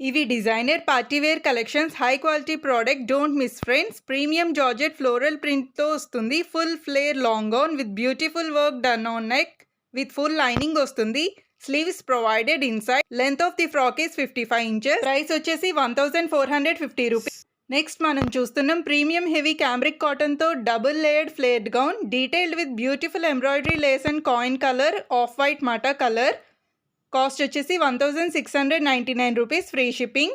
ఇవి designer party wear collections, high quality product, don't miss friends. Premium georgette floral ప్రింట్తో వస్తుంది. Full flare long gown with beautiful work done on neck with full lining వస్తుంది. Sleeves provided inside. Length of the frock is 55 inches. Price వచ్చేసి 1450 rupees. Next మనం చూస్తున్నాం premium heavy cambric కాటన్తో double layered flared gown, detailed with beautiful embroidery lace and coin colour, off white మాటా colour. Cost వచ్చేసి 1699 rupees, free shipping.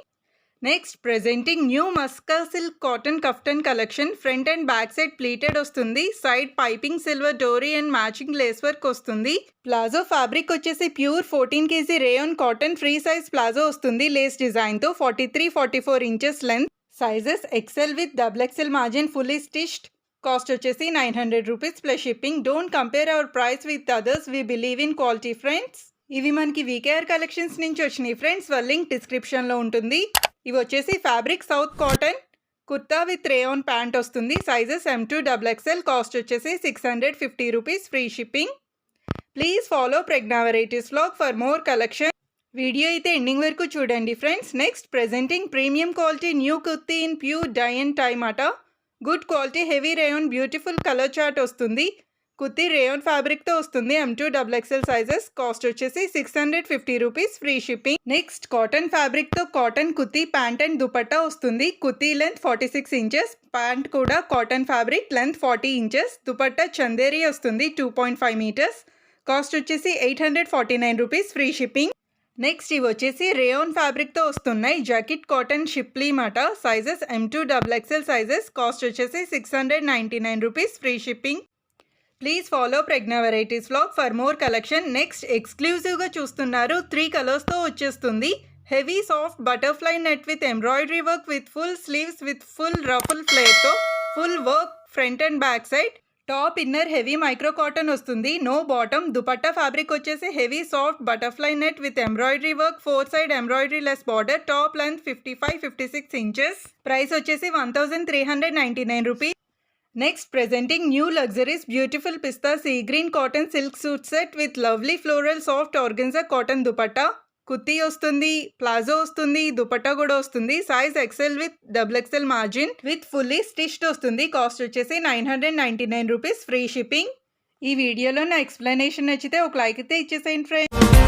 Next presenting new మస్కా silk cotton kaftan collection. Front and back side pleated వస్తుంది. Side piping silver డోరీ and matching lace work వస్తుంది. Palazzo fabric వచ్చేసి pure 14 kg rayon cotton free size palazzo వస్తుంది. Lace డిజైన్తో 43-44 inches length. Sizes XL with XXL margin, fully stitched. Cost వచ్చేసి 900 rupees plus shipping. Don't compare our price with others, we believe in quality friends. ఇవి మనకి VKR collections నుంచి వచ్చినాయి friends. వాళ్ళ link డిస్క్రిప్షన్లో ఉంటుంది. ఇవి వచ్చేసి fabric south cotton kurta with rayon pant వస్తుంది. Sizes M2XXL. కాస్ట్ వచ్చేసి 650 rupees, free shipping. Please follow Pragya varieties vlog for more collection. Video అయితే ఎండింగ్ వరకు చూడండి friends. Next presenting premium quality new kurti in pure dye and tie మాట. Good quality heavy rayon beautiful colour chart వస్తుంది. Kurti rayon ఫ్యాబ్రిక్తో వస్తుంది. M2XXL sizes. Cost వచ్చేసి 650 rupees, free shipping. Next cotton ఫ్యాబ్రిక్తో cotton kurti pant and dupatta వస్తుంది. Kurti length 46 inches, pant కూడా cotton fabric, length 40 inches. Dupatta Chanderi వస్తుంది 2.5 metres. Cost వచ్చేసి 849 rupees, free shipping. Next ఇవి వచ్చేసి రేయాన్ ఫ్యాబ్రిక్తో వస్తున్నాయి. జాకెట్ కాటన్ షిప్లీ మాట. Sizes M2XXL sizes. కాస్ట్ వచ్చేసి 699 rupees, free shipping. Please follow Pragya varieties vlog for more collection. Next ఎక్స్క్లూజివ్గా చూస్తున్నారు 3 కలర్స్తో వచ్చేస్తుంది. Heavy soft butterfly net with embroidery work with full sleeves with full ruffle ఫ్లేర్తో full work front and back side. Top inner heavy micro cotton వస్తుంది. No bottom. Dupatta fabric వచ్చేసి heavy soft butterfly net with embroidery work, 4 side embroidery lace border. Top length 55-56 inches. Price వచ్చేసి 1399 rupees. Next presenting new luxuries beautiful పిస్తా sea green cotton silk suit set with lovely floral soft organza cotton dupatta. Kurti వస్తుంది, palazzo వస్తుంది, దుపట్టా కూడా వస్తుంది. Size XL with XXL margin with fully stitched వస్తుంది. Cost వచ్చేసి 999 rupees, free shipping. ఈ వీడియోలో నా ఎక్స్ప్లెనేషన్ నచ్చితే ఒక లైక్ అయితే ఇచ్చేసేయండి ఫ్రెండ్స్.